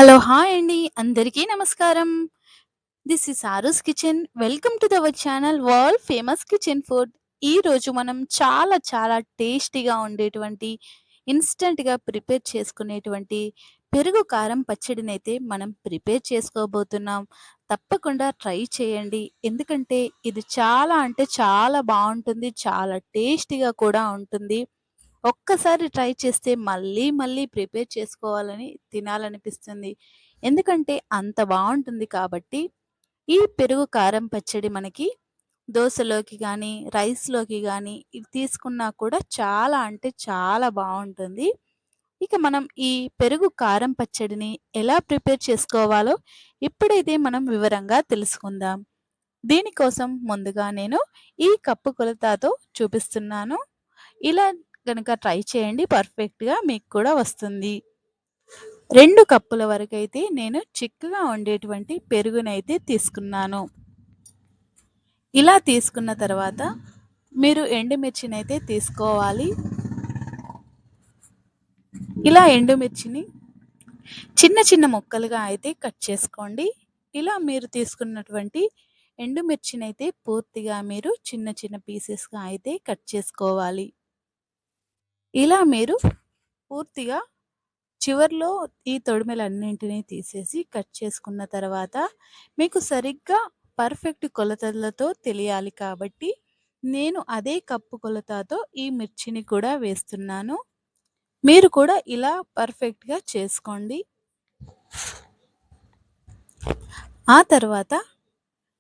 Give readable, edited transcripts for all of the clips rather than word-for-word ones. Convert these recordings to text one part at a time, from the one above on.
Hello! Hi అండి. అందరికీ నమస్కారం. This is Aaru's kitchen. Welcome to our channel world famous kitchen food. ఈరోజు మనం చాలా చాలా టేస్టీగా ఉండేటువంటి, ఇన్‌స్టంట్‌గా ప్రిపేర్ చేసుకునేటువంటి పెరుగు కారం పచ్చడినైతే మనం ప్రిపేర్ చేసుకోబోతున్నాం. తప్పకుండా ట్రై చేయండి. ఎందుకంటే ఇది చాలా అంటే చాలా బావుంటుంది. చాలా టేస్టీగా కూడా ఉంటుంది. ఒక్కసారి ట్రై చేస్తే మళ్ళీ, మళ్ళీ ప్రిపేర్ చేసుకోవాలని తినాలనిపిస్తుంది. ఎందుకంటే అంత బావుంటుంది కాబట్టి, ఈ పెరుగు కారం పచ్చడి మనకి దోసలోకి గానీ, రైస్‌లోకి గానీ ఇది తీసుకున్నా కూడా చాలా అంటే చాలా బావుంటుంది. ఇక మనం ఈ పెరుగు కారం పచ్చడిని ఎలా ప్రిపేర్ చేసుకోవాలో ఇప్పుడైతే మనం వివరంగా తెలుసుకుందాం. దీనికోసం ముందుగా నేను ఈ కప్పు కొలతతో చూపిస్తున్నాను. ఇలా గనక ట్రై చేయండి పర్ఫెక్ట్‌గా మీకు కూడా వస్తుంది. 2 కప్పుల వరకైతే నేను చిక్కగా ఉండేటువంటి పెరుగునైతే తీసుకున్నాను. ఇలా తీసుకున్న తర్వాత మీరు ఎండుమిర్చినైతే తీసుకోవాలి. ఇలా ఎండుమిర్చిని చిన్న చిన్న ముక్కలుగా అయితే కట్ చేసుకోండి. ఇలా మీరు తీసుకున్నటువంటి ఎండుమిర్చినైతే పూర్తిగా మీరు చిన్న చిన్న పీసెస్‌గా అయితే కట్ చేసుకోవాలి. ఇలా మీరు పూర్తిగా చివర్లో ఈ తొడిమెలన్నింటినీ తీసేసి కట్ చేసుకున్న తర్వాత మీకు సరిగ్గా పర్ఫెక్ట్ కొలతలతో తెలియాలి కాబట్టి నేను అదే కప్పు కొలతతో ఈ మిర్చిని కూడా వేస్తున్నాను. మీరు కూడా ఇలా పర్ఫెక్ట్‌గా చేసుకోండి. ఆ తర్వాత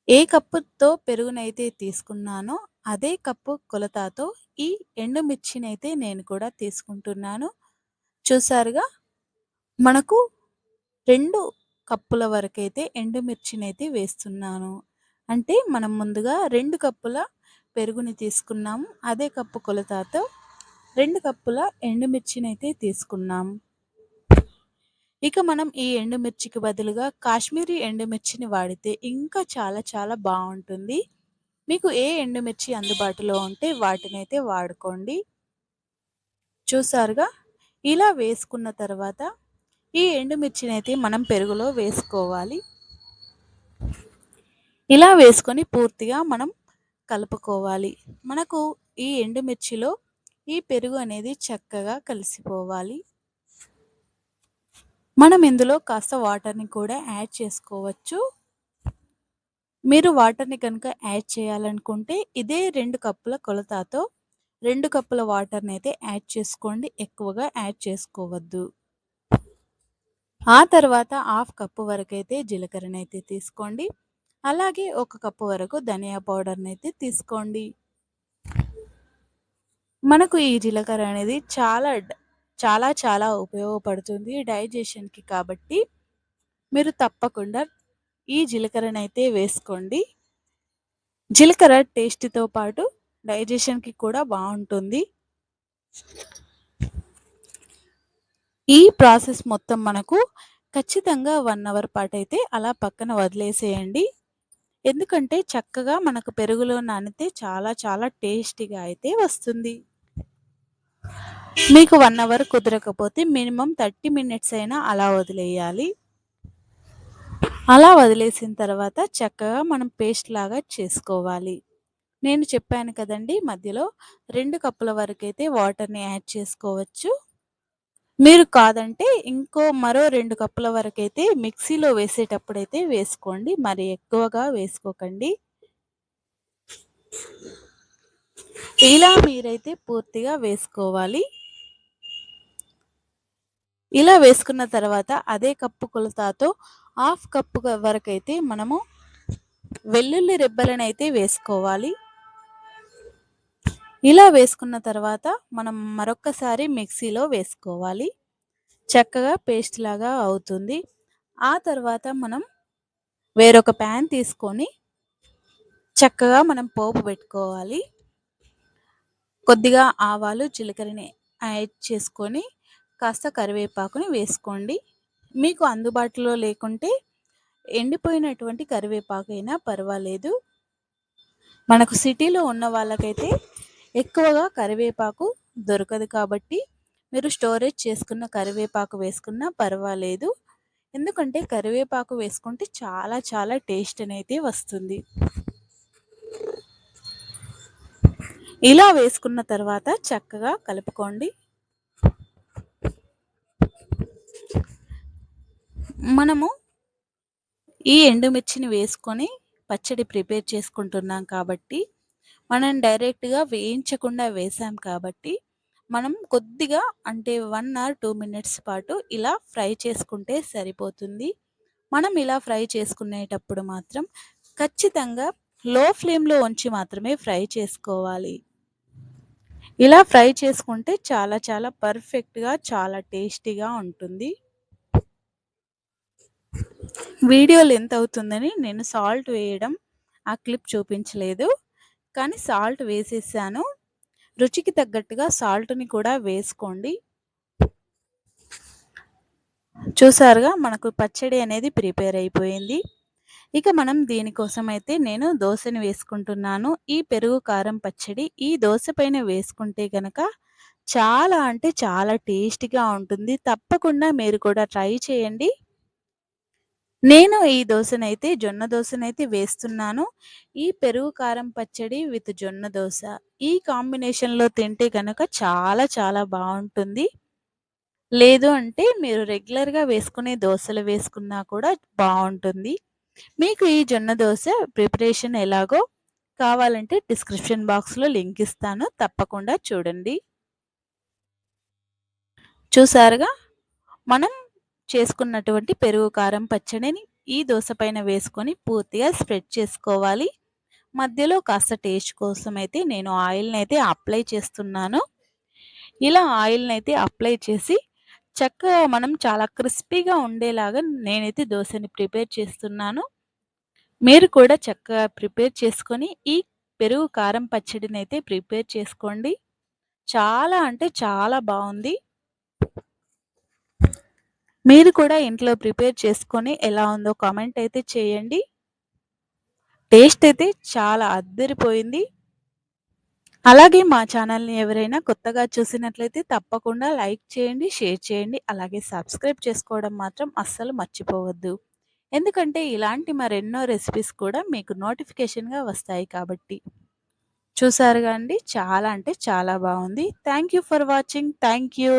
ఏ కప్పుతో పెరుగునైతే తీసుకున్నానో అదే కప్పు కొలతతో ఈ ఎండుమిర్చినైతే నేను కూడా తీసుకుంటున్నాను. చూసారుగా మనకు 2 కప్పుల వరకైతే ఎండుమిర్చినైతే వేస్తున్నాను. అంటే మనం ముందుగా 2 కప్పుల పెరుగుని తీసుకున్నాము. అదే కప్పు కొలతతో 2 కప్పుల ఎండుమిర్చినైతే తీసుకున్నాం. ఇక మనం ఈ ఎండుమిర్చికి బదులుగా కాశ్మీరీ ఎండుమిర్చిని వాడితే ఇంకా చాలా చాలా బావుంటుంది. మీకు ఏ ఎండుమిర్చి అందుబాటులో ఉంటే వాటినైతే వాడుకోండి. చూసారుగా ఇలా వేసుకున్న తర్వాత ఈ ఎండుమిర్చినైతే మనం పెరుగులో వేసుకోవాలి. ఇలా వేసుకొని పూర్తిగా మనం కలుపుకోవాలి. మనకు ఈ ఎండుమిర్చిలో ఈ పెరుగు అనేది చక్కగా కలిసిపోవాలి. మనం ఇందులో కాస్త వాటర్‌ని కూడా యాడ్ చేసుకోవచ్చు. మీరు వాటర్‌ని కనుక యాడ్ చేయాలనుకుంటే ఇదే 2 కప్పుల కొలతతో 2 కప్పుల వాటర్‌నైతే యాడ్ చేసుకోండి. ఎక్కువగా యాడ్ చేసుకోవద్దు. ఆ తర్వాత హాఫ్ కప్పు వరకైతే జీలకర్రనైతే తీసుకోండి. అలాగే ఒక కప్పు వరకు ధనియా పౌడర్‌నైతే తీసుకోండి. మనకు ఈ జీలకర్ర అనేది చాలా చాలా ఉపయోగపడుతుంది డైజెషన్‌కి కాబట్టి మీరు తప్పకుండా ఈ జీలకర్రనైతే వేసుకోండి. జీలకర్ర టేస్ట్‌తో పాటు డైజెషన్‌కి కూడా బావుంటుంది. ఈ ప్రాసెస్ మొత్తం మనకు ఖచ్చితంగా 1 అవర్ పాటైతే అలా పక్కన వదిలేసేయండి. ఎందుకంటే చక్కగా మనకు పెరుగులో నానితే చాలా చాలా టేస్టీగా అయితే వస్తుంది. మీకు 1 అవర్ కుదరకపోతే మినిమమ్ 30 మినిట్స్ అయినా అలా వదిలేయాలి. అలా వదిలేసిన తర్వాత చక్కగా మనం పేస్ట్ లాగా చేసుకోవాలి. నేను చెప్పాను కదండీ మధ్యలో 2 కప్పుల వరకైతే వాటర్‌ని యాడ్ చేసుకోవచ్చు. మీరు కాదంటే మరో 2 కప్పుల వరకైతే మిక్సీలో వేసేటప్పుడైతే వేసుకోండి. మరి ఎక్కువగా వేసుకోకండి. ఇలా మీరైతే పూర్తిగా వేసుకోవాలి. ఇలా వేసుకున్న తర్వాత అదే కప్పు కొలతతో హాఫ్ కప్పు వరకైతే మనము వెల్లుల్లి రెబ్బలనైతే వేసుకోవాలి. ఇలా వేసుకున్న తర్వాత మనం మరొక్కసారి మిక్సీలో వేసుకోవాలి. చక్కగా పేస్ట్ లాగా అవుతుంది. ఆ తర్వాత మనం వేరొక ప్యాన్ తీసుకొని చక్కగా మనం పోపు పెట్టుకోవాలి. కొద్దిగా ఆవాలు, జీలకర్రని యాడ్ చేసుకొని కాస్త కరివేపాకుని వేసుకోండి. మీకు అందుబాటులో లేకుంటే ఎండిపోయినటువంటి కరివేపాకైనా పర్వాలేదు. మనకు సిటీలో ఉన్న వాళ్ళకైతే ఎక్కువగా కరివేపాకు దొరకదు కాబట్టి మీరు స్టోరేజ్ చేసుకున్న కరివేపాకు వేసుకున్నా పర్వాలేదు. ఎందుకంటే కరివేపాకు వేసుకుంటే చాలా చాలా టేస్ట్ అనేది వస్తుంది. ఇలా వేసుకున్న తర్వాత చక్కగా కలుపుకోండి. మనము ఈ ఎండుమిర్చిని వేసుకొని పచ్చడి ప్రిపేర్ చేసుకుంటున్నాం కాబట్టి, మనం డైరెక్ట్‌గా వేయించకుండా వేసాం కాబట్టి, మనం కొద్దిగా అంటే 1 ఆర్ 2 మినిట్స్ పాటు ఇలా ఫ్రై చేసుకుంటే సరిపోతుంది. మనం ఇలా ఫ్రై చేసుకునేటప్పుడు మాత్రం ఖచ్చితంగా లో ఫ్లేమ్‌లో ఉంచి మాత్రమే ఫ్రై చేసుకోవాలి. ఇలా ఫ్రై చేసుకుంటే చాలా చాలా పర్ఫెక్ట్‌గా చాలా టేస్టీగా ఉంటుంది. వీడియో లెంత్ అవుతుందని నేను సాల్ట్ వేయడం ఆ క్లిప్ చూపించలేదు. కానీ సాల్ట్ వేసేసాను. రుచికి తగ్గట్టుగా సాల్ట్‌ని కూడా వేసుకోండి. చూసారుగా మనకు పచ్చడి అనేది ప్రిపేర్ అయిపోయింది. ఇక మనం దీనికోసమైతే నేను దోసని వేసుకుంటున్నాను. ఈ పెరుగు కారం పచ్చడి ఈ దోస పైన వేసుకుంటే గనక చాలా అంటే చాలా టేస్టీగా ఉంటుంది. తప్పకుండా మీరు కూడా ట్రై చేయండి. నేను ఈ దోసనైతే జొన్న దోసనైతే వేస్తున్నాను. ఈ పెరుగు కారం పచ్చడి విత్ జొన్న దోస ఈ కాంబినేషన్‌లో తింటే గనక చాలా చాలా బావుంటుంది. లేదు అంటే మీరు రెగ్యులర్‌గా వేసుకునే దోసలు వేసుకున్నా కూడా బావుంటుంది. మీకు ఈ జొన్న దోస ప్రిపరేషన్ ఎలాగో కావాలంటే డిస్క్రిప్షన్ బాక్స్‌లో లింక్ ఇస్తాను. తప్పకుండా చూడండి. చూసారుగా మనం చేసుకున్నటువంటి పెరుగు కారం పచ్చడిని ఈ దోస పైన వేసుకొని పూర్తిగా స్ప్రెడ్ చేసుకోవాలి. మధ్యలో కాస్త టేస్ట్ కోసమైతే నేను ఆయిల్‌నైతే అప్లై చేస్తున్నాను. ఇలా ఆయిల్‌నైతే అప్లై చేసి చక్కగా మనం చాలా క్రిస్పీగా ఉండేలాగా నేనైతే దోసని ప్రిపేర్ చేస్తున్నాను. మీరు కూడా చక్కగా ప్రిపేర్ చేసుకొని ఈ పెరుగు కారం పచ్చడినైతే ప్రిపేర్ చేసుకోండి. చాలా అంటే చాలా బావుంది. మీరు కూడా ఇంట్లో ప్రిపేర్ చేసుకొని ఎలా ఉందో కామెంట్ అయితే చేయండి. టేస్ట్ అయితే చాలా అద్దిరిపోయింది. అలాగే మా ఛానల్‌ని ఎవరైనా కొత్తగా చూసినట్లయితే తప్పకుండా లైక్ చేయండి, షేర్ చేయండి. అలాగే సబ్స్క్రైబ్ చేసుకోవడం మాత్రం అస్సలు మర్చిపోవద్దు. ఎందుకంటే ఇలాంటి మరెన్నో రెసిపీస్ కూడా మీకు నోటిఫికేషన్‌గా వస్తాయి కాబట్టి. చూసారుగా అండి చాలా అంటే చాలా బావుంది. Thank you for watching. Thank you.